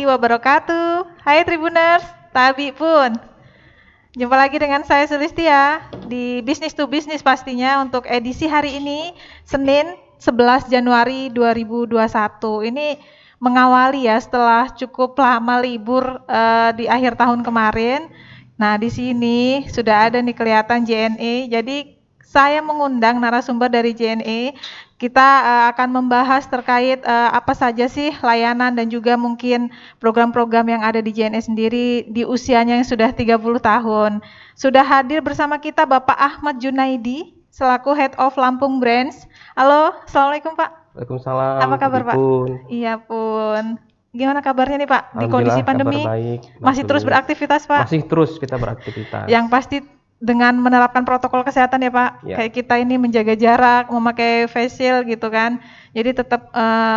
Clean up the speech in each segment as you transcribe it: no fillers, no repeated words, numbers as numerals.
warahmatullahi wabarakatuh. Hai Tribuners, Tabi pun. Jumpa lagi dengan saya Sulistia di Business to Business pastinya untuk edisi hari ini, Senin 11 Januari 2021. Ini mengawali ya setelah cukup lama libur di akhir tahun kemarin. Nah, di sini sudah ada nih kelihatan JNE. Jadi saya mengundang narasumber dari JNE. Kita akan membahas terkait apa saja sih layanan dan juga mungkin program-program yang ada di JNE sendiri di usianya yang sudah 30 tahun. Sudah hadir bersama kita Bapak Ahmad Junaidi selaku Head of Lampung Branch. Halo, Assalamualaikum Pak. Waalaikumsalam. Apa kabar Pak? Iya pun. Gimana kabarnya nih Pak? Di kondisi pandemi baik, masih terus beraktivitas Pak? Masih terus kita beraktivitas. Yang pasti dengan menerapkan protokol kesehatan ya Pak, ya. Kayak kita ini menjaga jarak, memakai face shield gitu kan, jadi tetap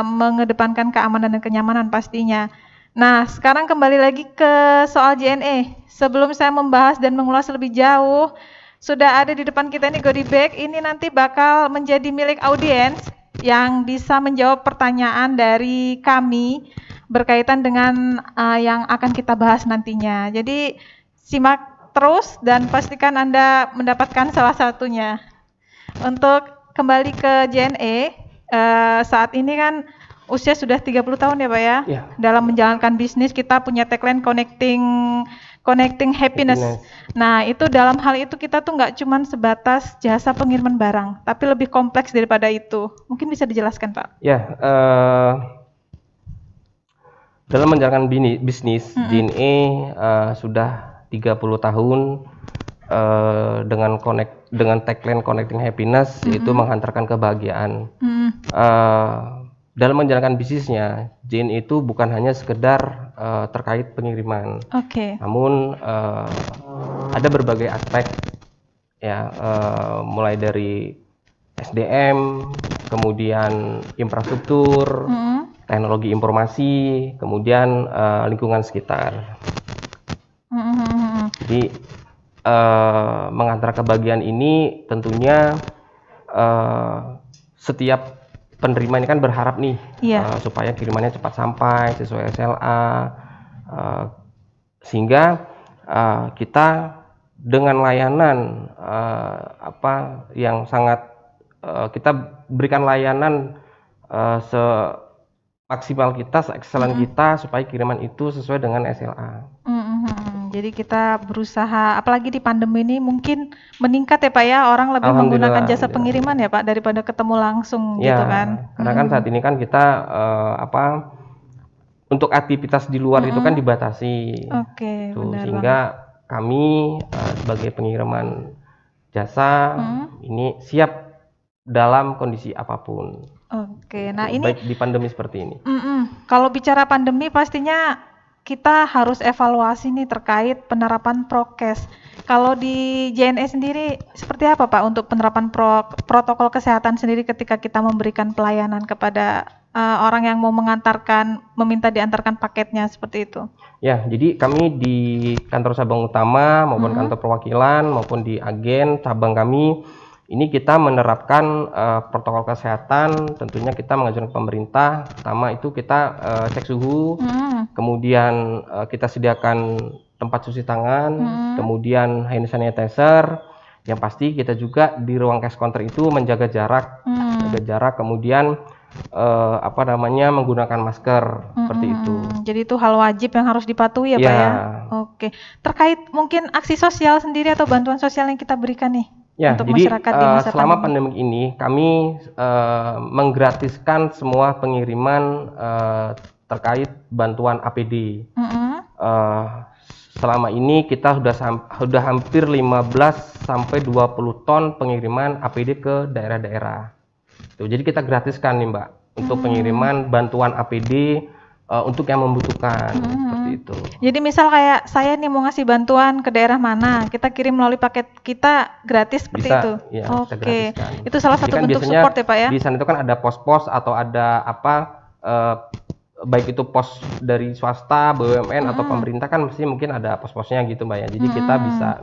mengedepankan keamanan dan kenyamanan pastinya. Nah sekarang kembali lagi ke soal JNE. Sebelum saya membahas dan mengulas lebih jauh, sudah ada di depan kita ini goodie bag, ini nanti bakal menjadi milik audiens yang bisa menjawab pertanyaan dari kami berkaitan dengan yang akan kita bahas nantinya. Jadi simak terus dan pastikan Anda mendapatkan salah satunya. Untuk kembali ke JNE, saat ini kan usia sudah 30 tahun ya Pak ya? Ya. Dalam menjalankan bisnis kita punya tagline connecting happiness. Nah itu dalam hal itu kita tuh nggak cuma sebatas jasa pengiriman barang, tapi lebih kompleks daripada itu. Mungkin bisa dijelaskan Pak? Ya, dalam menjalankan bisnis, JNE sudah 30 tahun dengan tagline Connecting Happiness, yaitu menghantarkan kebahagiaan. Dalam menjalankan bisnisnya, JNE itu bukan hanya sekedar terkait pengiriman, namun ada berbagai aspek ya, mulai dari SDM, kemudian infrastruktur, teknologi informasi, kemudian lingkungan sekitar. Jadi mengantar kebahagiaan ini tentunya setiap penerima ini kan berharap nih supaya kirimannya cepat sampai sesuai SLA, sehingga kita dengan layanan yang sangat kita berikan layanan semaksimal kita, se-excellent kita supaya kiriman itu sesuai dengan SLA. Jadi kita berusaha, apalagi di pandemi ini mungkin meningkat ya Pak ya, orang lebih menggunakan jasa pengiriman ya Pak daripada ketemu langsung gitu kan. Karena kan saat ini kan kita untuk aktivitas di luar itu kan dibatasi. Sehingga kami sebagai pengiriman jasa ini siap dalam kondisi apapun. Nah ini baik di pandemi seperti ini. Kalau bicara pandemi pastinya kita harus evaluasi nih terkait penerapan prokes. Kalau di JNE sendiri seperti apa Pak untuk penerapan protokol kesehatan sendiri ketika kita memberikan pelayanan kepada orang yang mau meminta diantarkan paketnya seperti itu? Ya, jadi kami di kantor cabang utama maupun kantor perwakilan maupun di agen cabang kami ini kita menerapkan protokol kesehatan. Tentunya kita mengajukan ke pemerintah. Pertama itu kita cek suhu, kemudian kita sediakan tempat cuci tangan, kemudian hand sanitizer. Yang pasti kita juga di ruang cash counter itu menjaga jarak, kemudian menggunakan masker seperti itu. Jadi itu hal wajib yang harus dipatuhi ya Pak ya? Oke. Terkait mungkin aksi sosial sendiri atau bantuan sosial yang kita berikan nih? Ya, untuk jadi masyarakat di masa selama pandemi ini kami menggratiskan semua pengiriman terkait bantuan APD. Selama ini kita sudah hampir 15 sampai 20 ton pengiriman APD ke daerah-daerah. Jadi kita gratiskan nih Mbak untuk pengiriman bantuan APD untuk yang membutuhkan seperti itu. Jadi misal kayak saya nih mau ngasih bantuan ke daerah mana, kita kirim melalui paket kita gratis seperti itu. Ya, itu salah satu bentuk support ya Pak ya. Di sana itu kan ada pos-pos atau ada baik itu pos dari swasta, BUMN atau pemerintah kan mesti mungkin ada pos-posnya gitu Mbak ya. Jadi kita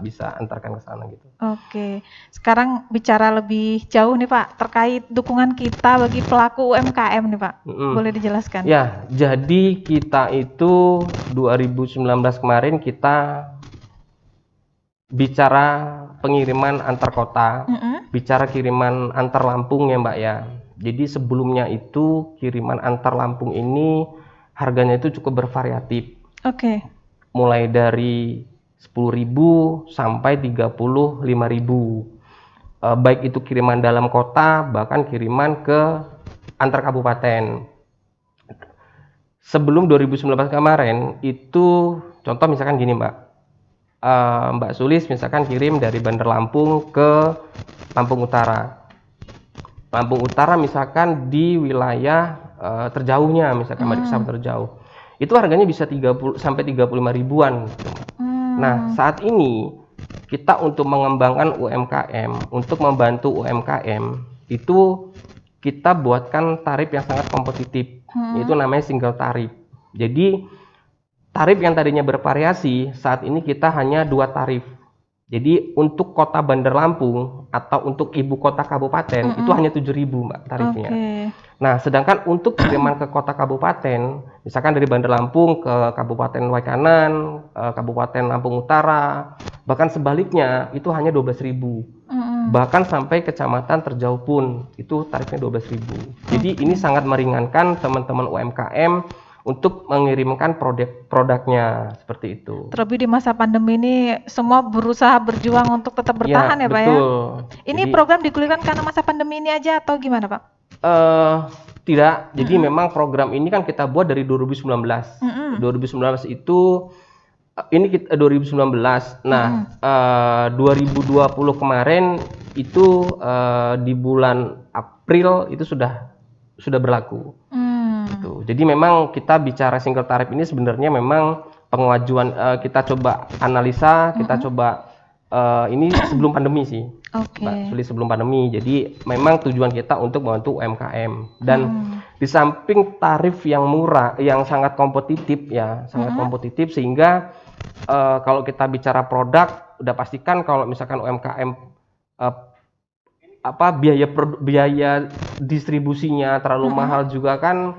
bisa antarkan ke sana gitu. Oke, sekarang bicara lebih jauh nih Pak terkait dukungan kita bagi pelaku UMKM nih Pak. Boleh dijelaskan? Ya, jadi kita itu 2019 kemarin kita bicara pengiriman antar kota, bicara kiriman antar Lampung ya Mbak ya. Jadi sebelumnya itu kiriman antar Lampung ini harganya itu cukup bervariatif. Oke. Mulai dari 10.000 sampai 35.000. Baik itu kiriman dalam kota, bahkan kiriman ke antar kabupaten. Sebelum 2019 kemarin itu contoh misalkan gini Mbak. Mbak Sulis misalkan kirim dari Bandar Lampung ke Lampung Utara. Lampung Utara misalkan di wilayah terjauhnya, misalkan Mariksa terjauh, itu harganya bisa 30 sampai 35 ribuan. Nah, saat ini kita untuk mengembangkan UMKM, untuk membantu UMKM, itu kita buatkan tarif yang sangat kompetitif, yaitu namanya single tarif. Jadi tarif yang tadinya bervariasi, saat ini kita hanya 2 tarif. Jadi untuk kota Bandar Lampung atau untuk ibu kota kabupaten itu hanya 7.000 Mbak tarifnya. Nah, sedangkan untuk kiriman ke kota kabupaten, misalkan dari Bandar Lampung ke Kabupaten Waikanan, Kabupaten Lampung Utara, bahkan sebaliknya itu hanya 12.000. Bahkan sampai kecamatan terjauh pun itu tarifnya 12.000. Jadi ini sangat meringankan teman-teman UMKM untuk mengirimkan produknya seperti itu. Terlebih di masa pandemi ini semua berusaha berjuang untuk tetap bertahan ya Pak ya. Ini program digulirkan karena masa pandemi ini aja atau gimana Pak? Tidak. Jadi memang program ini kan kita buat dari 2019. 2019 itu ini kita 2019. Nah, 2020 kemarin itu di bulan April itu sudah berlaku. Jadi memang kita bicara single tarif ini sebenarnya memang pengajuan kita coba analisa, kita coba ini sebelum pandemi sih, Mbak Sulis, sebelum pandemi. Jadi memang tujuan kita untuk membantu UMKM dan di samping tarif yang murah, yang sangat kompetitif ya, sangat kompetitif sehingga kalau kita bicara produk, udah pastikan kalau misalkan UMKM biaya distribusinya terlalu mahal juga kan.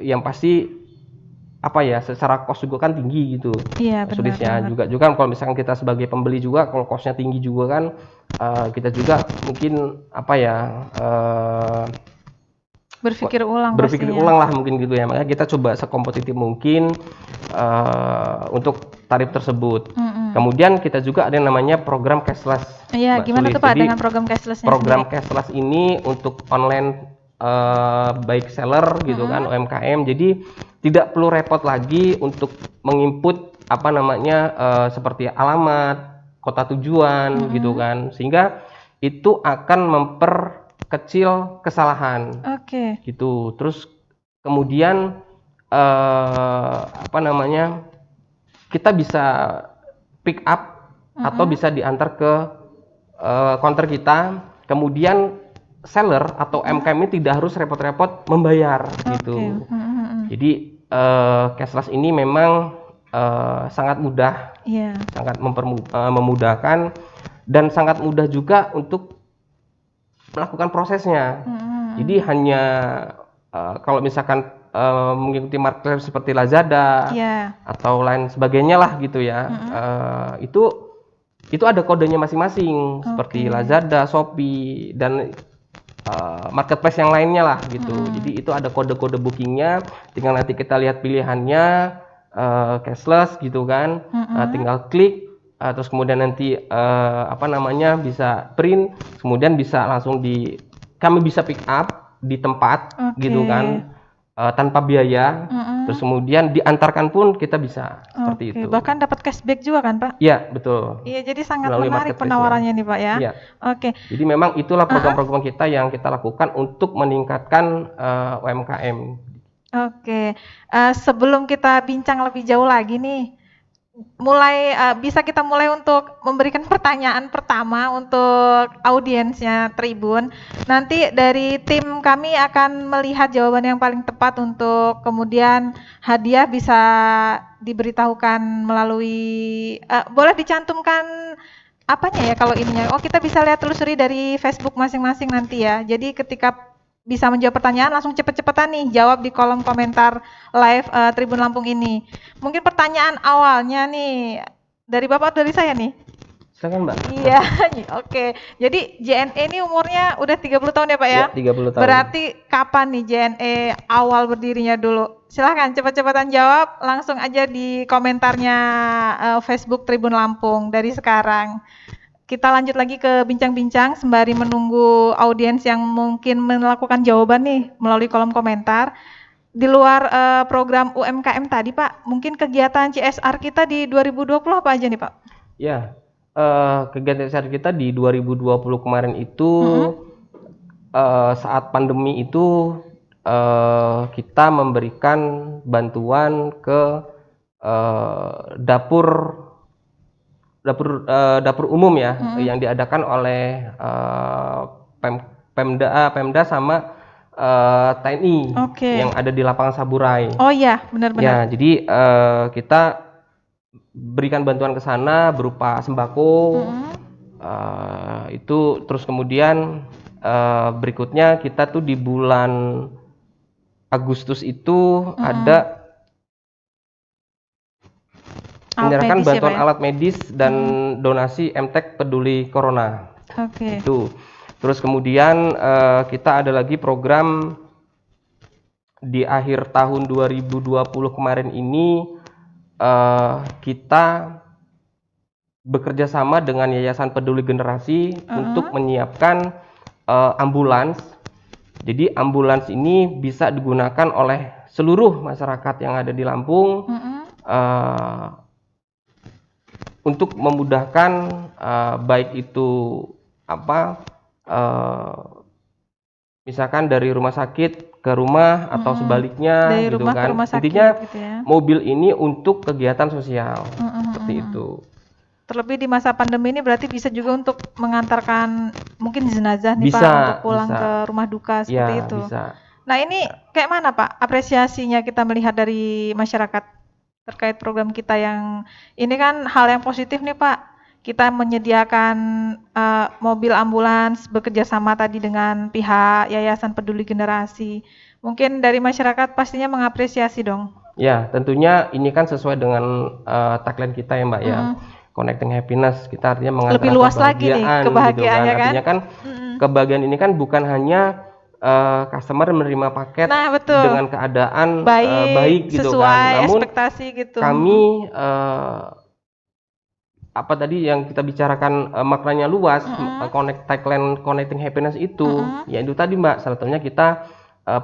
Yang pasti secara cost juga kan tinggi gitu. Iya, Sulisnya juga kan kalau misalkan kita sebagai pembeli juga kalau costnya tinggi juga kan kita juga mungkin berpikir ulang lah mungkin gitu ya. Makanya kita coba sekompetitif mungkin untuk tarif tersebut. Kemudian kita juga ada yang namanya program cashless. Iya, gimana tuh Pak dengan program cashless? Program cashless ini untuk online baik seller gitu kan, UMKM. Jadi tidak perlu repot lagi untuk menginput seperti alamat, kota tujuan gitu kan. Sehingga itu akan memperkecil kesalahan. Gitu. Terus kemudian kita bisa pick up atau bisa diantar ke counter kita, kemudian seller atau UMKM ini tidak harus repot-repot membayar gitu. Jadi cashless ini memang sangat mudah, sangat memudahkan dan sangat mudah juga untuk melakukan prosesnya. Jadi hanya kalau misalkan mengikuti marketplace seperti Lazada atau lain sebagainya lah gitu ya, itu ada kodenya masing-masing seperti Lazada, Shopee dan marketplace yang lainnya lah gitu. Jadi itu ada kode-kode bookingnya, tinggal nanti kita lihat pilihannya cashless gitu kan, tinggal klik terus kemudian nanti bisa print, kemudian bisa langsung kami bisa pick up di tempat gitu kan, tanpa biaya. Terus kemudian diantarkan pun kita bisa seperti itu. Bahkan dapat cashback juga kan Pak? Iya, betul. Iya, jadi sangat menarik penawarannya nih Pak ya. Iya. Jadi memang itulah program-program kita yang kita lakukan untuk meningkatkan UMKM. Sebelum kita bincang lebih jauh lagi nih, bisa kita mulai untuk memberikan pertanyaan pertama untuk audiensnya Tribun. Nanti dari tim kami akan melihat jawaban yang paling tepat untuk kemudian hadiah bisa diberitahukan melalui boleh dicantumkan apanya ya kalau ininya. Oh, kita bisa lihat telusuri dari Facebook masing-masing nanti ya. Jadi ketika bisa menjawab pertanyaan langsung cepet-cepetan nih jawab di kolom komentar live Tribun Lampung ini. Mungkin pertanyaan awalnya nih dari Bapak atau dari saya nih? Silakan Mbak. Iya, oke. Jadi JNE ini umurnya udah 30 tahun ya Pak ya? Ya, 30 tahun. Berarti kapan nih JNE awal berdirinya dulu? Silahkan cepet-cepetan jawab langsung aja di komentarnya Facebook Tribun Lampung dari sekarang. Kita lanjut lagi ke bincang-bincang sembari menunggu audiens yang mungkin melakukan jawaban nih melalui kolom komentar. Di luar program UMKM tadi Pak, mungkin kegiatan CSR kita di 2020 apa aja nih Pak? Ya, kegiatan CSR kita di 2020 kemarin itu saat pandemi itu kita memberikan bantuan ke dapur umum ya, yang diadakan oleh Pemda sama TNI yang ada di lapangan Saburai. Oh iya, benar-benar. Ya, jadi kita berikan bantuan ke sana berupa sembako. Itu terus kemudian berikutnya kita tuh di bulan Agustus itu ada menyerahkan bantuan alat medis dan donasi MTEK Peduli Corona. Itu. Terus kemudian kita ada lagi program di akhir tahun 2020 kemarin ini kita bekerja sama dengan Yayasan Peduli Generasi untuk menyiapkan ambulans. Jadi ambulans ini bisa digunakan oleh seluruh masyarakat yang ada di Lampung. Untuk memudahkan baik itu misalkan dari rumah sakit ke rumah atau sebaliknya dari gitu rumah kan. ke rumah sakit, intinya gitu ya. Mobil ini untuk kegiatan sosial seperti itu. Terlebih di masa pandemi ini berarti bisa juga untuk mengantarkan mungkin jenazah nih bisa, Pak untuk pulang ke rumah duka seperti ya, itu. Bisa. Nah ini kayak mana Pak apresiasinya kita melihat dari masyarakat terkait program kita yang ini kan hal yang positif nih Pak. Kita menyediakan mobil ambulans bekerja sama tadi dengan pihak Yayasan Peduli Generasi. Mungkin dari masyarakat pastinya mengapresiasi dong. Ya, tentunya ini kan sesuai dengan tagline kita ya Mbak ya. Connecting happiness, kita artinya mengantarkan lebih luas lagi nih kebahagiaannya gitu kan. Artinya kan kebahagiaan ini kan bukan hanya customer menerima paket dengan keadaan baik gitu sesuai kan. Namun ekspektasi gitu. Kami apa tadi yang kita bicarakan maknanya luas, tagline connecting happiness itu, ya itu tadi Mbak, salah satunya kita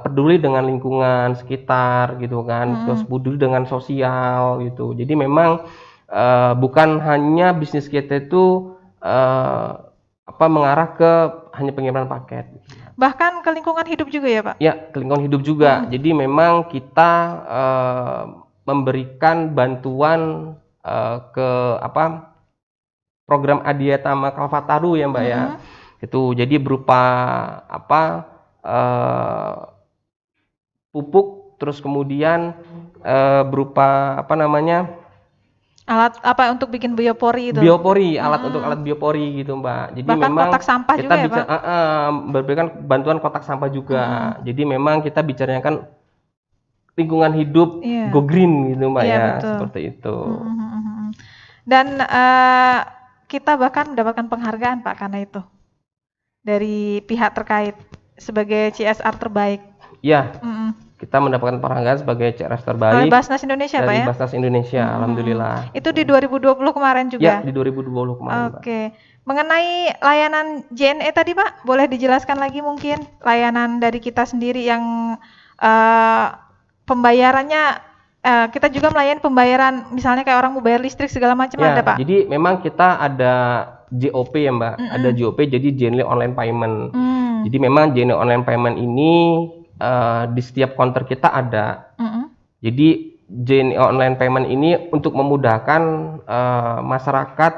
peduli dengan lingkungan sekitar gitu kan, terus peduli dengan sosial gitu. Jadi memang bukan hanya bisnis kita itu mengarah ke hanya pengiriman paket. Bahkan ke lingkungan hidup juga ya Pak? Ya, ke lingkungan hidup juga. Jadi memang kita memberikan bantuan ke program Adiatama Kalpataru ya Mbak ya. Itu jadi berupa pupuk, terus kemudian berupa alat untuk bikin biopori itu. Biopori, untuk alat biopori gitu Mbak. Jadi bahkan memang kotak sampah kita juga ya Pak? memberikan bantuan kotak sampah juga. Jadi memang kita bicaranya lingkungan hidup go green gitu Mbak ya, betul. Seperti itu. Dan kita bahkan mendapatkan penghargaan Pak karena itu dari pihak terkait sebagai CSR terbaik. Iya. Kita mendapatkan penghargaan sebagai CSR terbaik oleh Basnas Indonesia Pak ya? Dari Basnas Indonesia, alhamdulillah. Itu di 2020 kemarin juga? Ya, di 2020 kemarin. Oke. Mengenai layanan JNE tadi Pak, boleh dijelaskan lagi mungkin layanan dari kita sendiri yang pembayarannya kita juga melayani pembayaran misalnya kayak orang mau bayar listrik segala macam ada Pak? Jadi memang kita ada JOP ya Mbak, ada JOP jadi Genuine Online Payment. Jadi memang Genuine Online Payment ini di setiap counter kita ada. Jadi JNE online payment ini untuk memudahkan masyarakat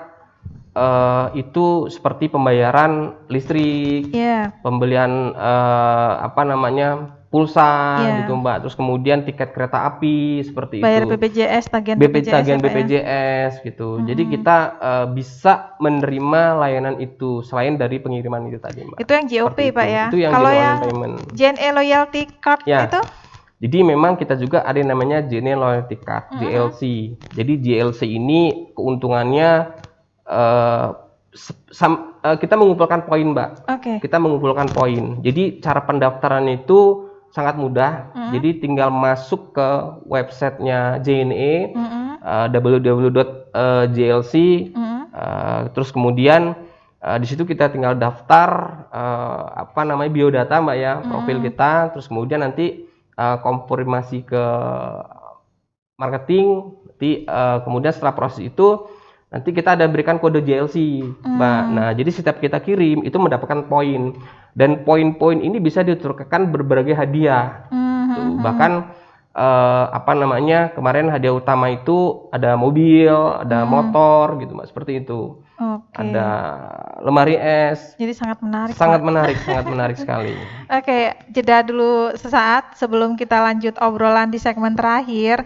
itu seperti pembayaran listrik, pembelian pulsa gitu Mbak, terus kemudian tiket kereta api seperti bayar itu. BPJS, tagihan BPJS gitu. Jadi kita bisa menerima layanan itu selain dari pengiriman itu tadi Mbak. Itu yang GOP Pak ya. Itu yang kalau JNE yang payment. JNE Loyalty Card itu? Jadi memang kita juga ada yang namanya JNE Loyalty Card, JLC. Jadi JLC ini keuntungannya kita mengumpulkan poin Mbak. Kita mengumpulkan poin. Jadi cara pendaftaran itu sangat mudah. Jadi tinggal masuk ke websitenya JNE, www.jlc, terus kemudian di situ kita tinggal daftar biodata Mbak ya, profil kita, terus kemudian nanti konfirmasi ke marketing, nanti kemudian setelah proses itu nanti kita ada berikan kode JLC Mbak. Nah jadi setiap kita kirim itu mendapatkan poin, dan poin-poin ini bisa ditukarkan berbagai hadiah. Bahkan kemarin hadiah utama itu ada mobil, ada motor gitu Mbak, seperti itu. Ada lemari es. Jadi sangat menarik. Sangat menarik, sangat menarik sekali. Jeda dulu sesaat sebelum kita lanjut obrolan di segmen terakhir.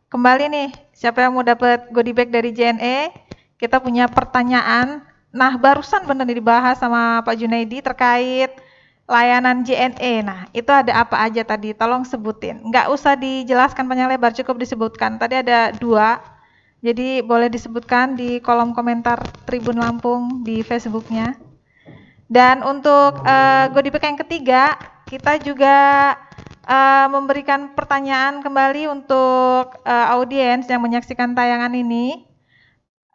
Kembali nih, siapa yang mau dapat goodie bag dari JNE? Kita punya pertanyaan. Nah, barusan benar dibahas sama Pak Junaidi terkait layanan JNE. Nah, itu ada apa aja tadi? Tolong sebutin. Nggak usah dijelaskan panjang lebar, cukup disebutkan. Tadi ada 2. Jadi boleh disebutkan di kolom komentar Tribun Lampung di Facebooknya. Dan untuk goodie bag yang ketiga, kita juga memberikan pertanyaan kembali untuk audiens yang menyaksikan tayangan ini.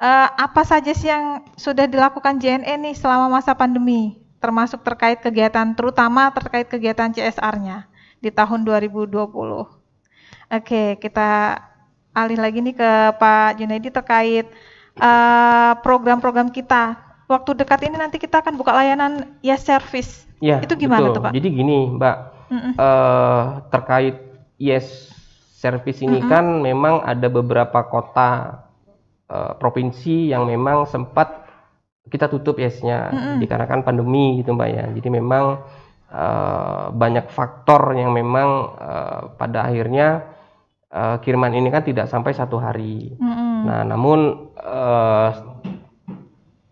Apa saja sih yang sudah dilakukan JNE nih selama masa pandemi, termasuk terkait kegiatan, terutama terkait kegiatan CSR-nya di tahun 2020. Kita alih lagi nih ke Pak Junaidi terkait program-program kita. Waktu dekat ini nanti kita akan buka layanan Yes Service. Itu gimana tuh Pak? Jadi gini Mbak, terkait Yes Service ini kan memang ada beberapa kota provinsi yang memang sempat kita tutup Yes-nya dikarenakan pandemi gitu Mbak ya. Jadi memang banyak faktor yang memang pada akhirnya kiriman ini kan tidak sampai 1 hari. Nah, namun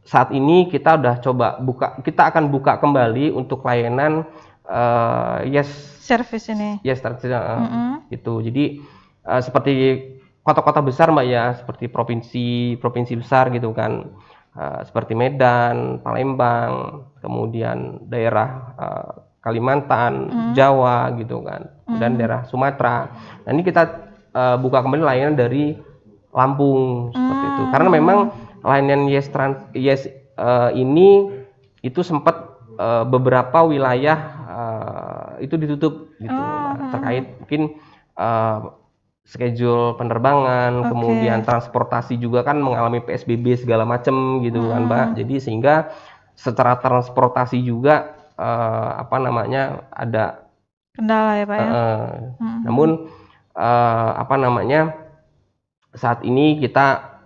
saat ini kita udah coba kita akan buka kembali untuk layanan Yes Service ini. Yes Service gitu. Jadi seperti kota-kota besar Mbak ya, seperti provinsi besar gitu kan, seperti Medan, Palembang, kemudian daerah Kalimantan, Jawa gitu kan, dan daerah Sumatera. Nah ini kita buka kembali layanan dari Lampung seperti itu, karena memang layanan Yes ini itu sempat beberapa wilayah itu ditutup gitu, terkait mungkin schedule penerbangan, kemudian transportasi juga kan mengalami PSBB segala macam gitu kan Mbak. Jadi sehingga secara transportasi juga ada kendala ya Pak ya. Namun saat ini kita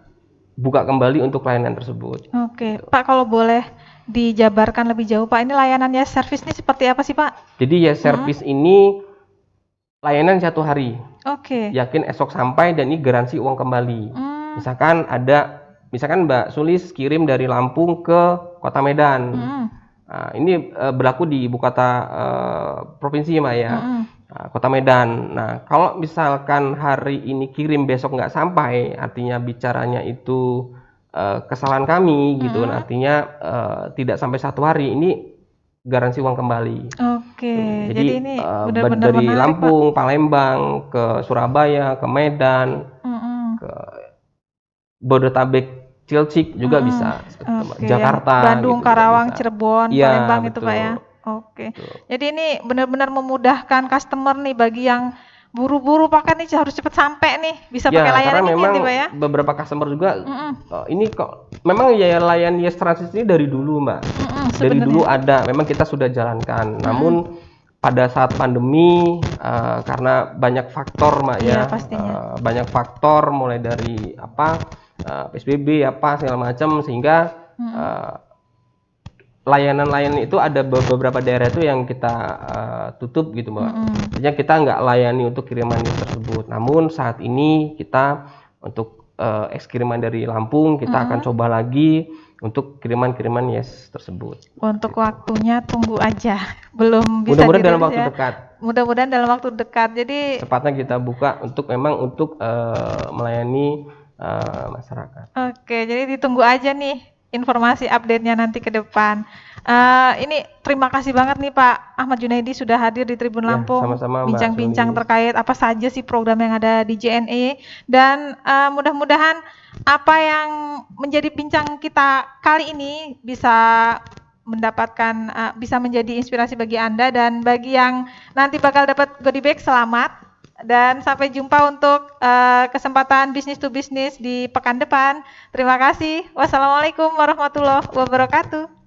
buka kembali untuk layanan tersebut. Gitu. Pak, kalau boleh dijabarkan lebih jauh Pak, ini layanan Yes Service ini seperti apa sih Pak? Jadi Yes Service ini layanan 1 hari. Yakin esok sampai, dan ini garansi uang kembali. Misalkan Mbak Sulis kirim dari Lampung ke Kota Medan. Nah, ini berlaku di ibu kota provinsi Mbak ya, Kota Medan. Nah, kalau misalkan hari ini kirim besok nggak sampai, artinya bicaranya itu kesalahan kami gitu. Artinya tidak sampai 1 hari, ini garansi uang kembali. Jadi ini benar-benar dari menarik, Lampung, Pak. Palembang, ke Surabaya, ke Medan, ke Bodetabek, Cilcik juga bisa. Jakarta, Bandung, gitu, Karawang, bisa. Cirebon, Palembang itu Pak ya. Jadi ini benar-benar memudahkan customer nih, bagi yang buru-buru pakai nih harus cepat sampai nih, bisa pakai layanan ini memang Pak ya. Beberapa customer juga ini kok memang ya layanan Yes Transit ini dari dulu Mbak. Dari dulu ada, memang kita sudah jalankan. Namun pada saat pandemi karena banyak faktor Mbak Iya, ya, pastinya. banyak faktor mulai dari PSBB segala macam sehingga layanan-layanan itu ada beberapa daerah itu yang kita tutup gitu Mbak. Artinya kita nggak layani untuk kiriman tersebut. Namun saat ini kita untuk kiriman dari Lampung kita akan coba lagi untuk kiriman-kiriman Yes tersebut. Untuk waktunya tunggu aja, belum bisa Mudah-mudahan dalam dirilis waktu ya. dekat. Mudah-mudahan dalam waktu dekat. Jadi Cepatnya kita buka untuk memang untuk melayani masyarakat. oke, jadi ditunggu aja nih informasi update-nya nanti ke depan. Ini terima kasih banget nih Pak Ahmad Junaidi sudah hadir di Tribun Ya, Lampung, sama-sama, Mbak bincang-bincang Suni. terkait apa saja sih program yang ada di JNE, dan mudah-mudahan apa yang menjadi bincang kita kali ini bisa mendapatkan bisa menjadi inspirasi bagi Anda, dan bagi yang nanti bakal dapat goodie bag, selamat. Dan sampai jumpa untuk kesempatan bisnis to bisnis di pekan depan. Terima kasih. Wassalamualaikum warahmatullahi wabarakatuh.